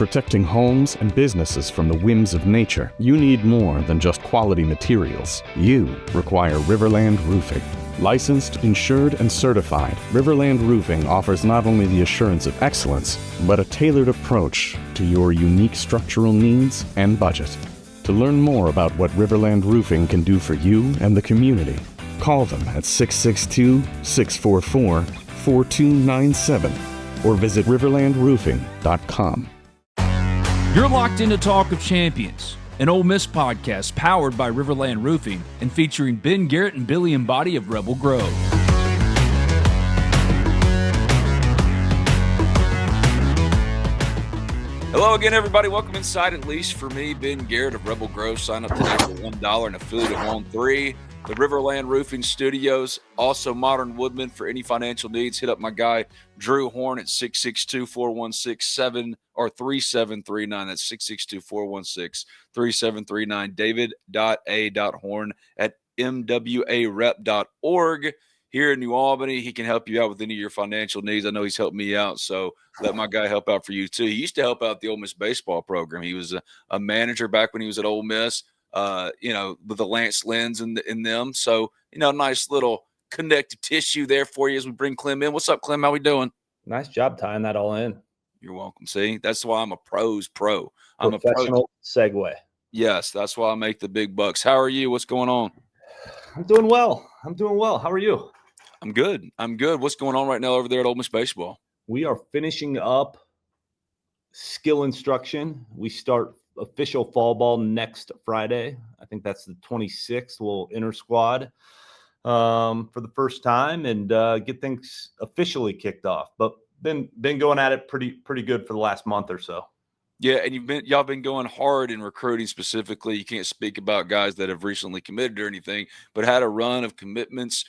protecting homes and businesses from the whims of nature, you need more than just quality materials. You require RiverLand Roofing. Licensed, insured, and certified, RiverLand Roofing offers not only the assurance of excellence, but a tailored approach to your unique structural needs and budget. To learn more about what RiverLand Roofing can do for you and the community, call them at 662-644-4297 or visit riverlandroofing.com. You're locked into Talk of Champions, an Ole Miss podcast powered by RiverLand Roofing and featuring Ben Garrett and Billy Embody of Rebel Grove. Hello again, everybody. Welcome inside, at least for me, Ben Garrett of Rebel Grove. Sign up today for $1 and affiliate of On3. The RiverLand Roofing Studios, also Modern Woodman for any financial needs. Hit up my guy, Drew Horn, at 662-416-37 or 3739. That's 662-416-3739. David.a.horn at mwarep.org. Here in New Albany, he can help you out with any of your financial needs. I know he's helped me out, so let my guy help out for you too. He used to help out the Ole Miss baseball program. He was a manager back when he was at Ole Miss, with the Lance Lynn's in them. So, nice little connective tissue there for you as we bring Clem in. What's up, Clem? How we doing? Nice job tying that all in. You're welcome. See, that's why I'm a pro's pro. I'm Professional segue. Yes, that's why I make the big bucks. How are you? What's going on? I'm doing well. How are you? I'm good. What's going on right now over there at Ole Miss baseball? We are finishing up skill instruction. We start official fall ball next Friday. I think that's the 26th. We'll intra-squad for the first time and get things officially kicked off. But been going at it pretty good for the last month or so. Yeah, and y'all been going hard in recruiting specifically. You can't speak about guys that have recently committed or anything, but had a run of commitments,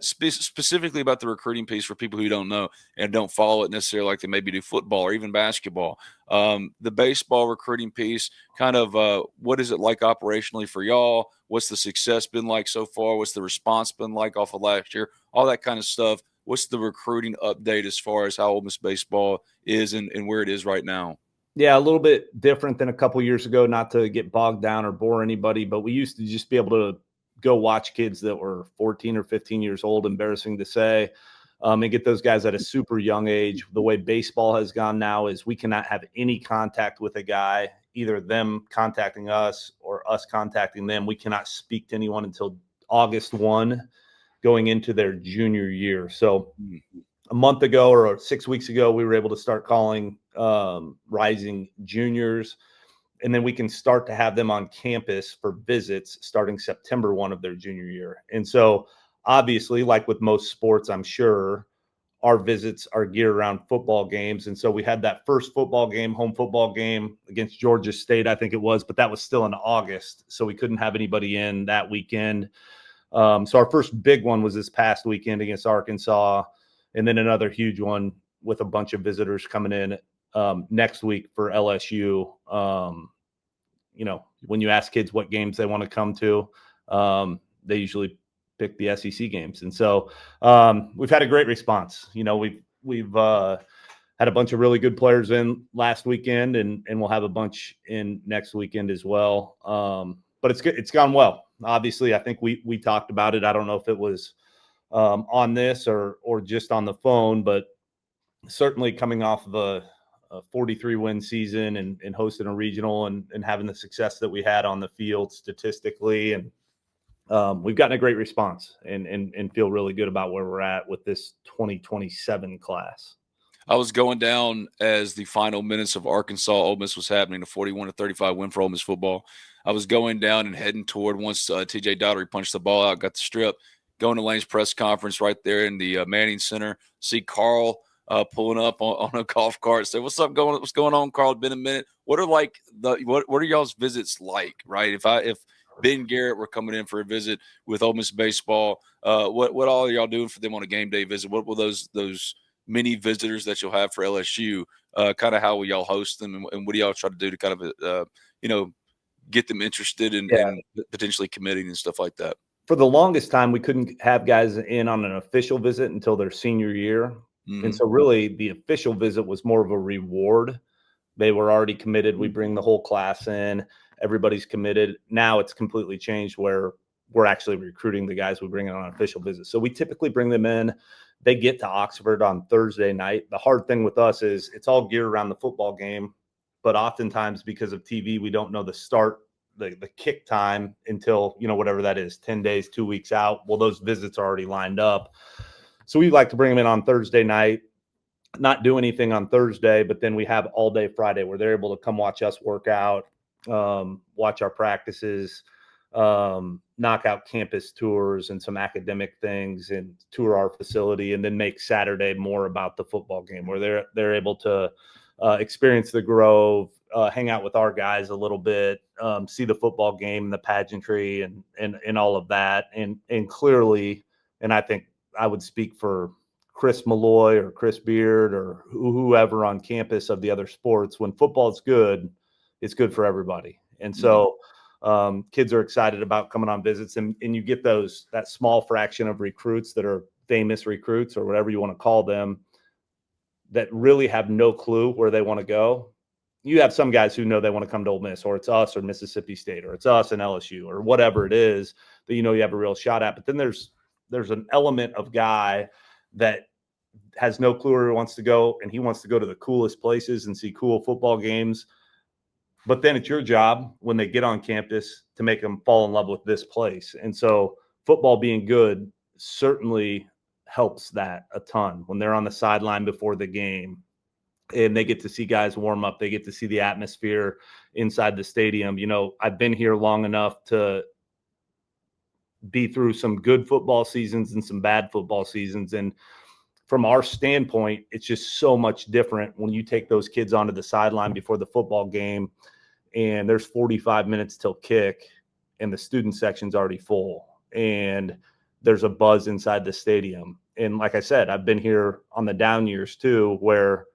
specifically about the recruiting piece for people who don't know and don't follow it necessarily like they maybe do football or even basketball. The baseball recruiting piece, kind of what is it like operationally for y'all? What's the success been like so far? What's the response been like off of last year? All that kind of stuff. What's the recruiting update as far as how Ole Miss baseball is and where it is right now? Yeah, a little bit different than a couple years ago, not to get bogged down or bore anybody, but we used to just be able to go watch kids that were 14 or 15 years old, embarrassing to say, and get those guys at a super young age. The way baseball has gone now is we cannot have any contact with a guy, either them contacting us or us contacting them. We cannot speak to anyone until August 1 going into their junior year. So a month ago or 6 weeks ago, we were able to start calling rising juniors, and then we can start to have them on campus for visits starting September 1 of their junior year. And so obviously, like with most sports, I'm sure our visits are geared around football games. And so we had that first football game, home football game against Georgia State, I think it was, but that was still in August. So we couldn't have anybody in that weekend. So our first big one was this past weekend against Arkansas. And then another huge one with a bunch of visitors coming in next week for LSU. When you ask kids what games they want to come to, they usually pick the SEC games. And so we've had a great response. We've had a bunch of really good players in last weekend, and we'll have a bunch in next weekend as well. But it's gone well. Obviously, I think we talked about it. I don't know if it was on this or just on the phone, but certainly coming off of a 43-win season and hosting a regional and having the success that we had on the field statistically. And we've gotten a great response and feel really good about where we're at with this 2027 class. I was going down as the final minutes of Arkansas Ole Miss was happening, a 41-35 win for Ole Miss football. I was going down and heading toward once TJ Daugherty punched the ball out, got the strip, going to Lane's press conference right there in the Manning Center. See Carl pulling up on a golf cart. Say, what's going on, Carl? It's been a minute. What are y'all's visits like, right? If Ben Garrett were coming in for a visit with Ole Miss baseball, what all are y'all doing for them on a game day visit? What will those many visitors that you'll have for LSU, kind of how will y'all host them, and what do y'all try to do to kind of get them interested in potentially committing and stuff like that? For the longest time, we couldn't have guys in on an official visit until their senior year. Mm-hmm. And so really the official visit was more of a reward They were already committed. We bring the whole class in. Everybody's committed. Now it's completely changed where we're actually recruiting the guys we bring in on official visits. So we typically bring them in. They get to Oxford on Thursday night. The hard thing with us is it's all geared around the football game, but oftentimes because of TV, we don't know the start, the kick time until, whatever that is, 10 days, 2 weeks out. Well, those visits are already lined up. So we like to bring them in on Thursday night, not do anything on Thursday, but then we have all day Friday where they're able to come watch us work out, watch our practices, knock out campus tours and some academic things and tour our facility, and then make Saturday more about the football game where they're able to experience the Grove, hang out with our guys a little bit, see the football game, the pageantry and all of that. And clearly, and I think I would speak for Chris Malloy or Chris Beard or whoever on campus of the other sports, when football is good, it's good for everybody. And so kids are excited about coming on visits, and you get that small fraction of recruits that are famous recruits or whatever you want to call them that really have no clue where they want to go. You have some guys who know they want to come to Ole Miss, or it's us or Mississippi State, or it's us and LSU or whatever it is that you have a real shot at. But then there's an element of guy that has no clue where he wants to go, and he wants to go to the coolest places and see cool football games. But then it's your job when they get on campus to make them fall in love with this place. And so football being good certainly helps that a ton when they're on the sideline before the game and they get to see guys warm up. They get to see the atmosphere inside the stadium. I've been here long enough to be through some good football seasons and some bad football seasons. And from our standpoint, it's just so much different when you take those kids onto the sideline before the football game and there's 45 minutes till kick and the student section's already full and there's a buzz inside the stadium. And like I said, I've been here on the down years too, where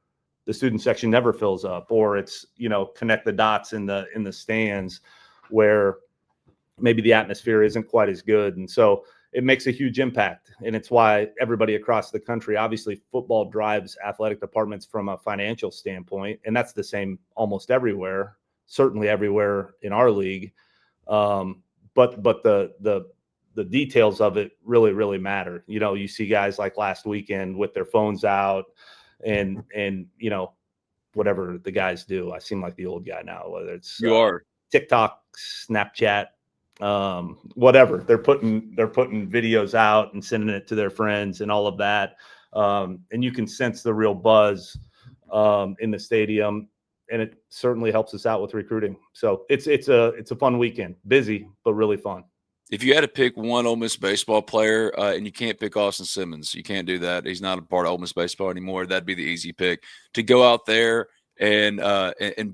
the student section never fills up, or it's, connect the dots in the stands where maybe the atmosphere isn't quite as good. And so it makes a huge impact. And it's why everybody across the country, obviously football drives athletic departments from a financial standpoint. And that's the same almost everywhere, certainly everywhere in our league. But the details of it really, really matter. You see guys like last weekend with their phones out and whatever the guys do. I seem like the old guy now, whether it's TikTok, Snapchat, whatever. They're putting videos out and sending it to their friends and all of that. And you can sense the real buzz in the stadium, and it certainly helps us out with recruiting. So it's a fun weekend, busy, but really fun. If you had to pick one Ole Miss baseball player, and you can't pick Austin Simmons, you can't do that. He's not a part of Ole Miss baseball anymore. That'd be the easy pick to go out there and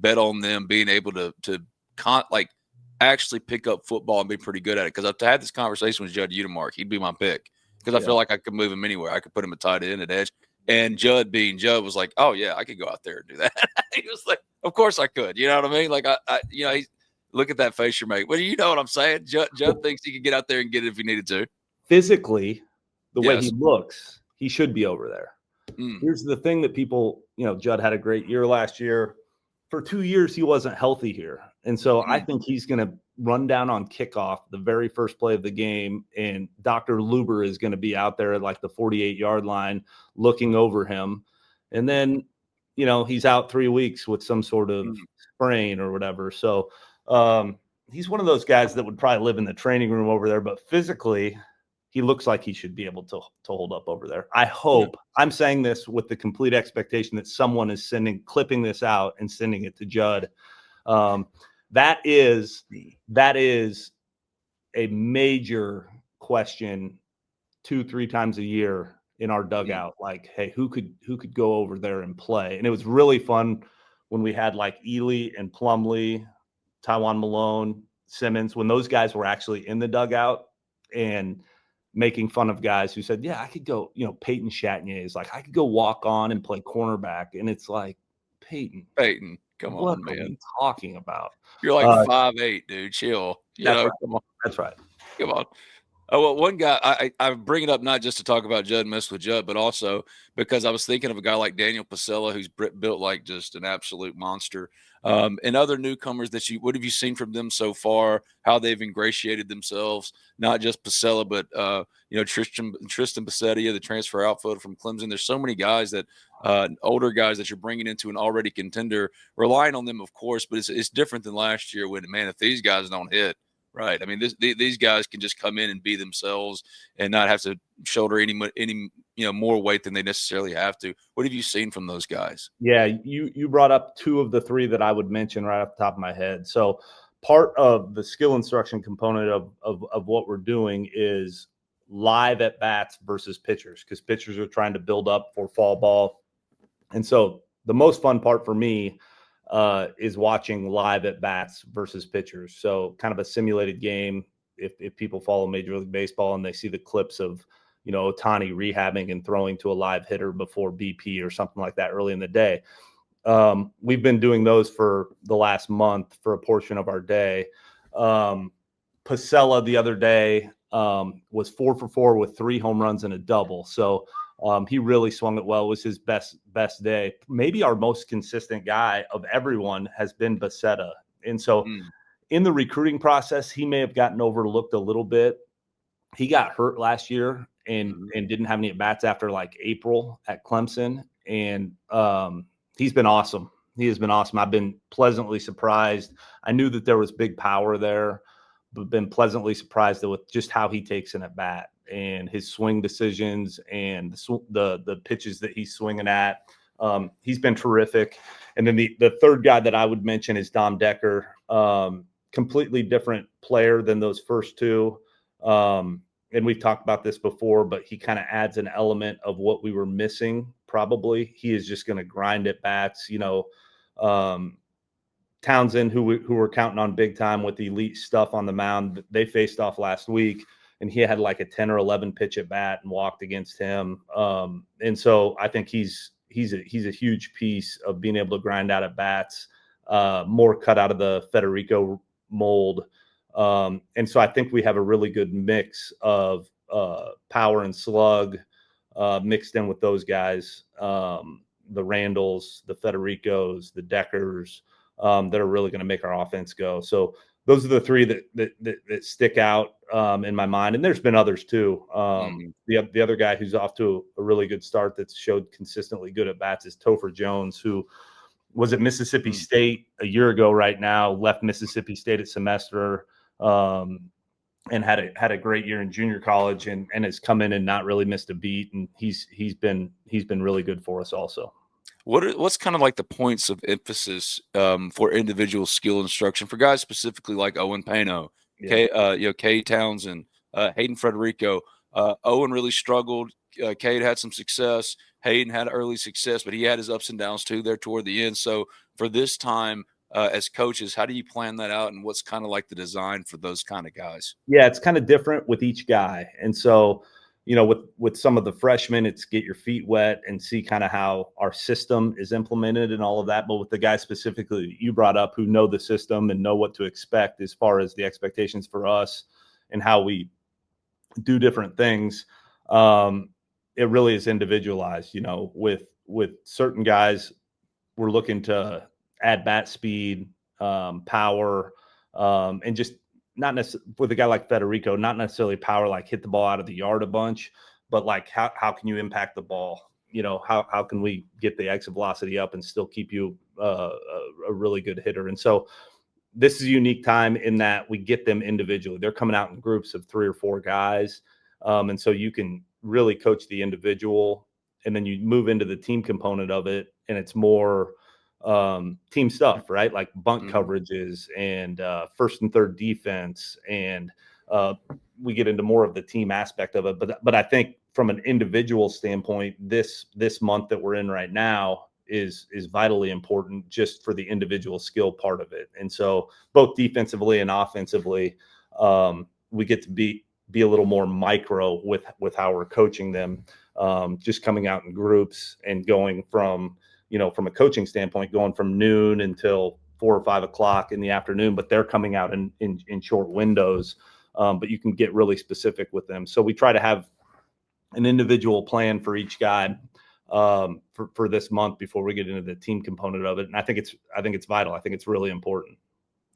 bet on them being able to actually pick up football and be pretty good at it. Because I've had this conversation with Judd Udemark. He'd be my pick because I feel like I could move him ananywhere. I could put him at tight end, at edge. And Judd was like, "Oh yeah, I could go out there and do that." He was like, "Of course I could." You know what I mean? Like he's. Look at that face you're making. Well, you know what I'm saying? Judd thinks he could get out there and get it if he needed to. Physically, the way he looks, he should be over there. Here's the thing that people, Judd had a great year last year. For 2 years, he wasn't healthy here. And so I think he's going to run down on kickoff the very first play of the game. And Dr. Luber is going to be out there at like the 48-yard line looking over him. And then, he's out 3 weeks with some sort of sprain or whatever. So, he's one of those guys that would probably live in the training room over there, but physically he looks like he should be able to hold up over there. I hope. I'm saying this with the complete expectation that someone is clipping this out and sending it to Judd. That is a major question 2-3 times a year in our dugout. Like, hey, who could go over there and play? And it was really fun when we had like Ely and Plumlee, Taiwan Malone, Simmons, when those guys were actually in the dugout and making fun of guys who said, yeah, I could go, Peyton Chatagnier is like, I could go walk on and play cornerback. And it's like, Peyton, come what on, man. What are you talking about? You're like 5'8", dude. Chill. Come on. That's right. Come on. Oh, well, one guy I bring it up not just to talk about Judd mess with Judd, but also because I was thinking of a guy like Daniel Pasella, who's built like just an absolute monster. And other newcomers that what have you seen from them so far? How they've ingratiated themselves, not just Pasella, but Tristan Bassettia, the transfer outfielder from Clemson. There's so many guys that older guys that you're bringing into an already contender, relying on them, of course, but it's different than last year when, man, if these guys don't hit. Right. I mean, these guys can just come in and be themselves and not have to shoulder any more weight than they necessarily have to. What have you seen from those guys? Yeah, you brought up two of the three that I would mention right off the top of my head. So part of the skill instruction component of what we're doing is live at bats versus pitchers, because pitchers are trying to build up for fall ball. And so the most fun part for me is watching live at bats versus pitchers. So kind of a simulated game. If people follow Major League Baseball and they see the clips of, Ohtani rehabbing and throwing to a live hitter before BP or something like that early in the day. We've been doing those for the last month for a portion of our day. Pasella the other day was 4 for 4 with 3 home runs and a double. So he really swung it well. It was his best day. Maybe our most consistent guy of everyone has been Basetta. And so in the recruiting process, he may have gotten overlooked a little bit. He got hurt last year and didn't have any at-bats after like April at Clemson. And he's been awesome. He has been awesome. I've been pleasantly surprised. I knew that there was big power there, but been pleasantly surprised with just how he takes an at-bat and his swing decisions and the pitches that he's swinging at. He's been terrific. And then the third guy that I would mention is Dom Decker. Completely different player than those first two. And we've talked about this before, but he kind of adds an element of what we were missing. Probably he is just going to grind at bats. Townsend, who we're counting on big time with the elite stuff on the mound, they faced off last week, and he had like a 10 or 11 pitch at bat and walked against him. And so I think he's a huge piece of being able to grind out at bats, more cut out of the Federico mold. And so I think we have a really good mix of power and slug mixed in with those guys, the Randalls, the Federicos, the Deckers, that are really going to make our offense go. So those are the three that stick out in my mind. And there's been others too. The other guy who's off to a really good start that's showed consistently good at bats is Topher Jones, who was at Mississippi State a year ago right now, left Mississippi State at semester, and had a great year in junior college and has come in and not really missed a beat. And he's been really good for us also. What's kind of like the points of emphasis for individual skill instruction for guys specifically like Owen Pano, Cade Townsend, Hayden Frederico? Owen really struggled. Cade had some success. Hayden had early success, but he had his ups and downs too there toward the end. So for this time, as coaches, how do you plan that out, and what's kind of like the design for those kind of guys? Yeah, it's kind of different with each guy. And so, with some of the freshmen, it's get your feet wet and see kind of how our system is implemented and all of that. But with the guys specifically you brought up who know the system and know what to expect as far as the expectations for us and how we do different things, it really is individualized. With certain guys, we're looking to add bat speed, power, and just not necessarily with a guy like Federico, not necessarily power, like hit the ball out of the yard a bunch, but like how can you impact the ball? How can we get the exit velocity up and still keep you a really good hitter? And so this is a unique time in that we get them individually. They're coming out in groups of 3 or 4 guys. And so you can really coach the individual, and then you move into the team component of it, and it's more team stuff, right? Like bunt coverages and first and third defense, and we get into more of the team aspect of it. But I think from an individual standpoint, this month that we're in right now is vitally important just for the individual skill part of it. And so both defensively and offensively, we get to be a little more micro with how we're coaching them, just coming out in groups and going from a coaching standpoint, going from noon until 4 or 5 o'clock in the afternoon, but they're coming out in short windows. but you can get really specific with them. So we try to have an individual plan for each guy for this month before we get into the team component of it. And I think it's vital. I think it's really important.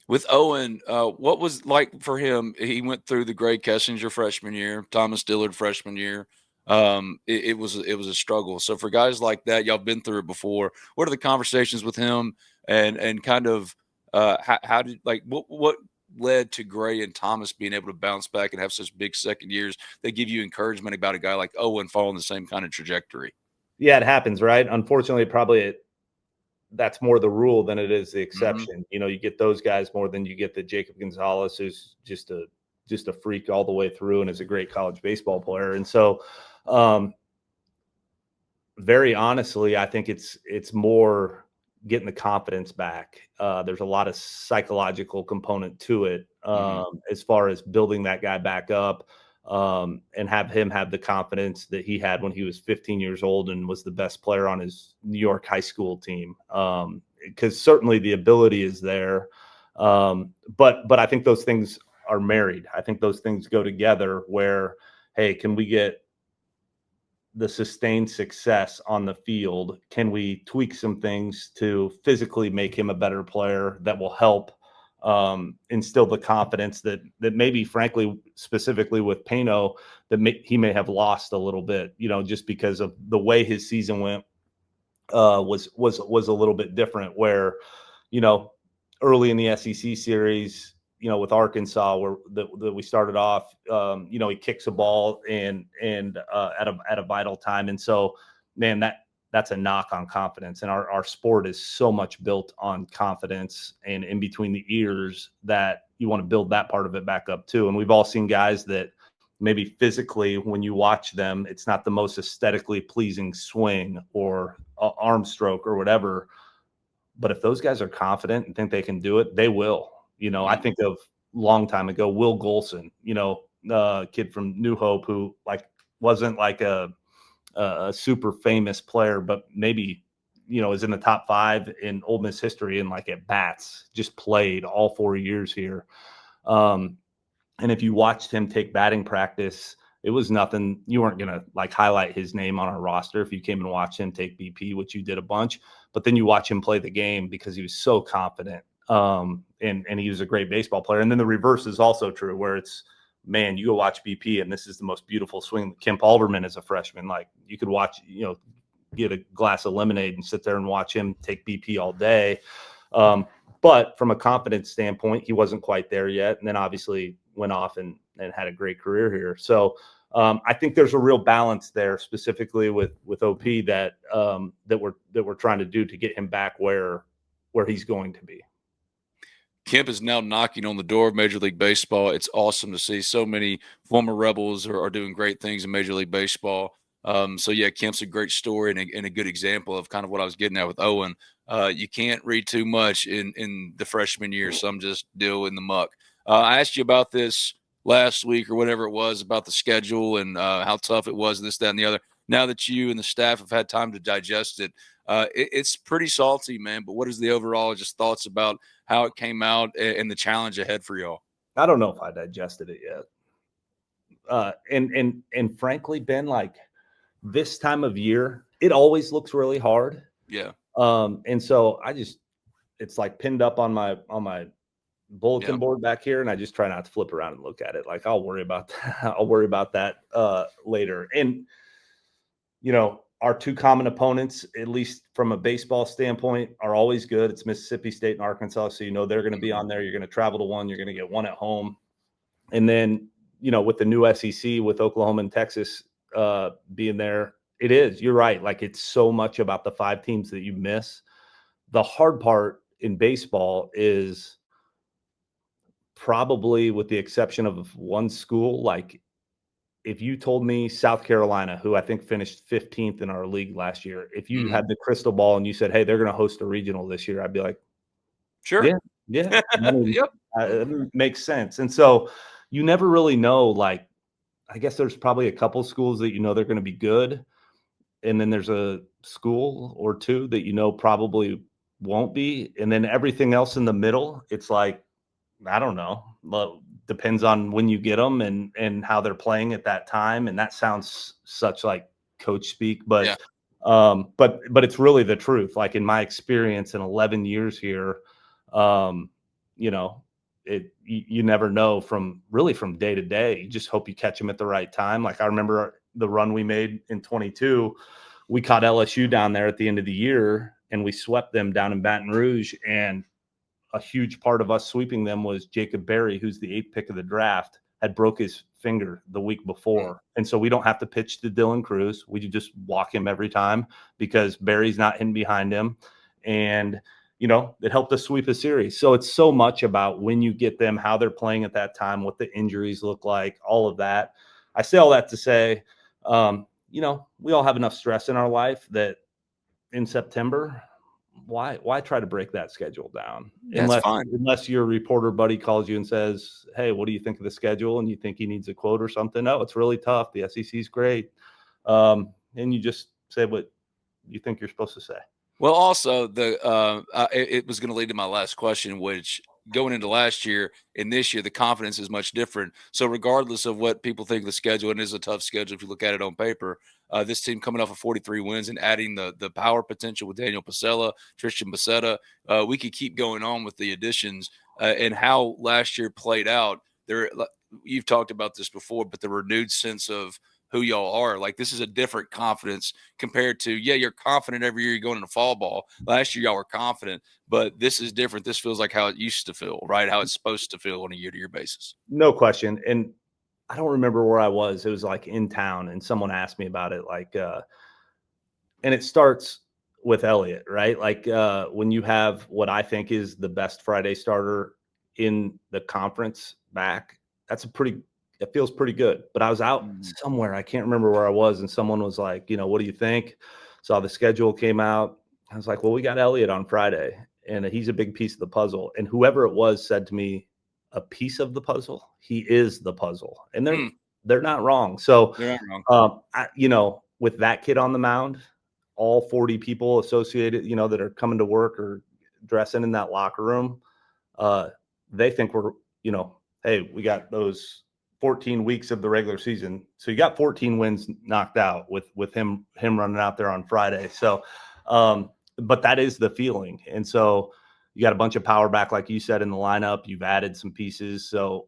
With Owen, what was like for him? He went through the Greg Kessinger freshman year, Thomas Dillard freshman year. It was a struggle. So for guys like that, y'all been through it before. What are the conversations with him, and kind of how did, like, what led to Gray and Thomas being able to bounce back and have such big second years that give you encouragement about a guy like Owen following the same kind of trajectory? Yeah, it happens, right? Unfortunately, probably that's more the rule than it is the exception. You know, you get those guys more than you get the Jacob Gonzalez, who's just a freak all the way through and is a great college baseball player. And so, very honestly, I think it's more getting the confidence back. There's a lot of psychological component to it, as far as building that guy back up, and have him have the confidence that he had when he was 15 years old and was the best player on his New York high school team. Because certainly the ability is there, but I think those things are married. I think those things go together. Where, hey, can we get the sustained success on the field? Can we tweak some things to physically make him a better player that will help instill the confidence that maybe, frankly, specifically with Pano, that he may have lost a little bit, you know, just because of the way his season went, was a little bit different, where, you know, early in the SEC series, you know, with Arkansas, where that we started off, you know, he kicks a ball and at a vital time. And so, man, that's a knock on confidence. And our sport is so much built on confidence and in between the ears, that you want to build that part of it back up too. And we've all seen guys that maybe physically, when you watch them, it's not the most aesthetically pleasing swing or arm stroke or whatever. But if those guys are confident and think they can do it, they will. You know, I think of long time ago, Will Golson, you know, kid from New Hope, who wasn't like a super famous player, but maybe, you know, is in the top 5 in Ole Miss history and like at bats, just played all 4 years here. And if you watched him take batting practice, it was nothing. You weren't going to like highlight his name on our roster if you came and watched him take BP, which you did a bunch, but then you watch him play the game because he was so confident. And he was a great baseball player. And then the reverse is also true, where it's, man, you go watch BP and this is the most beautiful swing. Kemp Alderman as a freshman, like, you could watch, you know, get a glass of lemonade and sit there and watch him take BP all day. But from a confidence standpoint, he wasn't quite there yet. And then obviously went off and had a great career here. So I think there's a real balance there, specifically with OP, that we're trying to do to get him back where he's going to be. Kemp is now knocking on the door of Major League Baseball. It's awesome to see so many former Rebels are doing great things in Major League Baseball. So yeah, Kemp's a great story and a good example of kind of what I was getting at with Owen. You can't read too much in the freshman year. Some just deal in the muck. I asked you about this last week or whatever it was, about the schedule and how tough it was, this, that, and the other. Now that you and the staff have had time to digest it, it's pretty salty, man. But what is the overall just thoughts about how it came out and the challenge ahead for y'all? I don't know if I digested it yet. And frankly, Ben, like, this time of year, it always looks really hard. Yeah. And so it's like pinned up on my bulletin board back here, and I just try not to flip around and look at it. Like, I'll worry about that. I'll worry about that later. And, you know, our two common opponents, at least from a baseball standpoint, are always good. It's Mississippi State and Arkansas. So, you know, they're going to be on there. You're going to travel to one. You're going to get one at home. And then, you know, with the new SEC, with Oklahoma and Texas being there, you're right. Like, it's so much about the 5 teams that you miss. The hard part in baseball is, probably with the exception of one school, like, if you told me South Carolina, who I think finished 15th in our league last year, if you had the crystal ball and you said, hey, they're going to host a regional this year, I'd be like, sure. Yeah. I mean, Yep. It makes sense. And so you never really know. Like, I guess there's probably a couple schools that, you know, they're going to be good. And then there's a school or two that, you know, probably won't be. And then everything else in the middle, it's like, I don't know. depends on when you get them and how they're playing at that time. And that sounds such like coach speak, but but it's really the truth. Like in my experience in 11 years here, you know, you never know from day to day. You just hope you catch them at the right time. Like I remember the run we made in 22, we caught LSU down there at the end of the year and we swept them down in Baton Rouge. And a huge part of us sweeping them was Jacob Berry, who's the 8th pick of the draft, had broke his finger the week before. And so we don't have to pitch to Dylan Cruz. We just walk him every time because Berry's not in behind him. And, you know, it helped us sweep a series. So it's so much about when you get them, how they're playing at that time, what the injuries look like, all of that. I say all that to say, you know, we all have enough stress in our life that in September, why try to break that schedule down? Unless your reporter buddy calls you and says, hey, what do you think of the schedule? And you think he needs a quote or something. No, it's really tough. The SEC is great. And you just say what you think you're supposed to say. Well, also it was going to lead to my last question, which going into last year and this year, the confidence is much different. So regardless of what people think of the schedule, and it is a tough schedule if you look at it on paper, this team coming off of 43 wins and adding the power potential with Daniel Pasella, Tristan Bassetta, we could keep going on with the additions and how last year played out. You've talked about this before, but the renewed sense of who y'all are. Like, this is a different confidence compared to, you're confident every year you're going into fall ball. Last year y'all were confident, but this is different. This feels like how it used to feel, right? How it's supposed to feel on a year-to-year basis. No question. And I don't remember where I was. It was like in town and someone asked me about it. Like, and it starts with Elliott, right? Like when you have what I think is the best Friday starter in the conference back, it feels pretty good. But I was out somewhere, I can't remember where I was, and someone was like, you know, what do you think? Saw the schedule came out. I was like, well, we got Elliott on Friday, and he's a big piece of the puzzle. And whoever it was said to me, a piece of the puzzle. He is the puzzle, and they're not wrong. So, they're not wrong. You know, with that kid on the mound, all 40 people associated, you know, that are coming to work or dressing in that locker room, they think we're, you know, hey, we got those 14 weeks of the regular season. So you got 14 wins knocked out with him running out there on Friday. So, but that is the feeling. And so you got a bunch of power back, like you said, in the lineup. You've added some pieces. So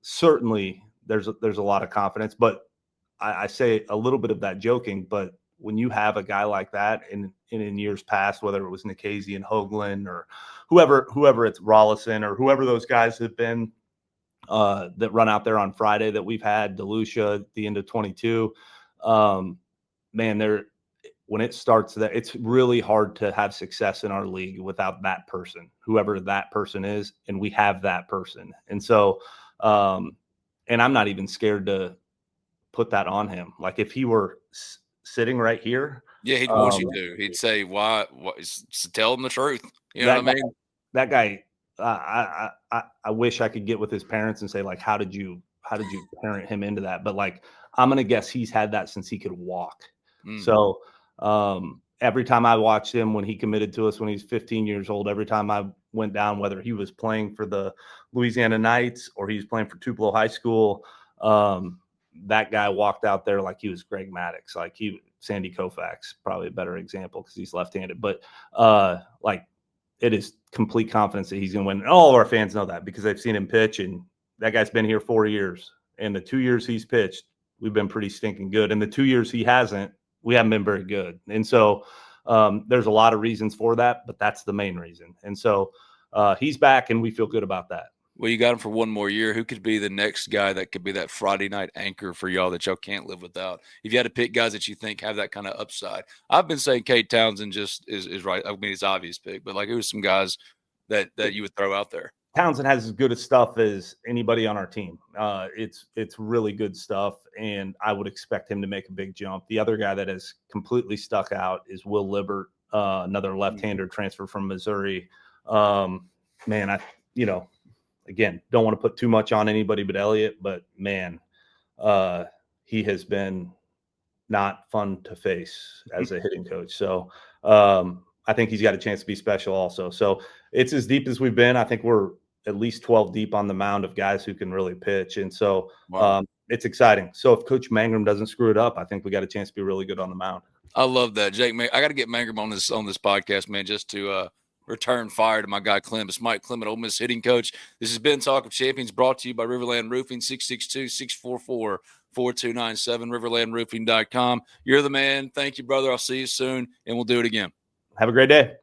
certainly there's a lot of confidence, but I say a little bit of that joking, but when you have a guy like that in years past, whether it was Nikhazy and Hoagland or whoever it's Rollison or whoever those guys have been, that run out there on Friday that we've had, DeLucia at the end of 22. Man, when it starts, that it's really hard to have success in our league without that person, whoever that person is, and we have that person. And so, and I'm not even scared to put that on him. Like if he were sitting right here, he'd want you to. He'd say, "Why? Tell him the truth." You know what I mean? That guy. I wish I could get with his parents and say, like, how did you parent him into that? But like, I'm going to guess he's had that since he could walk. So every time I watched him when he committed to us when he was 15 years old, every time I went down, whether he was playing for the Louisiana Knights or he was playing for Tupelo High School, that guy walked out there like he was Greg Maddux, like Sandy Koufax, probably a better example because he's left-handed. But like, it is complete confidence that he's going to win. And all of our fans know that because they've seen him pitch, and that guy's been here 4 years. And the 2 years he's pitched, we've been pretty stinking good. And the 2 years he hasn't, we haven't been very good. And so there's a lot of reasons for that, but that's the main reason. And so he's back, and we feel good about that. Well, you got him for one more year. Who could be the next guy that could be that Friday night anchor for y'all that y'all can't live without? If you had to pick guys that you think have that kind of upside, I've been saying Cade Townsend just is right. I mean, it's obvious pick, but like, who's some guys that you would throw out there? Townsend has as good a stuff as anybody on our team. It's really good stuff, and I would expect him to make a big jump. The other guy that has completely stuck out is Will Libbert, another left-hander transfer from Missouri. Man, again, don't want to put too much on anybody but Elliott, but man, he has been not fun to face as a hitting coach. So I think he's got a chance to be special also. So it's as deep as we've been. I think we're at least 12 deep on the mound of guys who can really pitch. And so Wow. it's exciting. So if Coach Mangrum doesn't screw it up, I think we got a chance to be really good on the mound. I love that, Jake. I got to get Mangrum on this podcast, man, just to return fire to my guy Clem. It's Mike Clement, Ole Miss hitting coach. This has been Talk of Champions, brought to you by RiverLand Roofing, 662-644-4297, RiverLandRoofing.com. You're the man. Thank you, brother. I'll see you soon, and we'll do it again. Have a great day.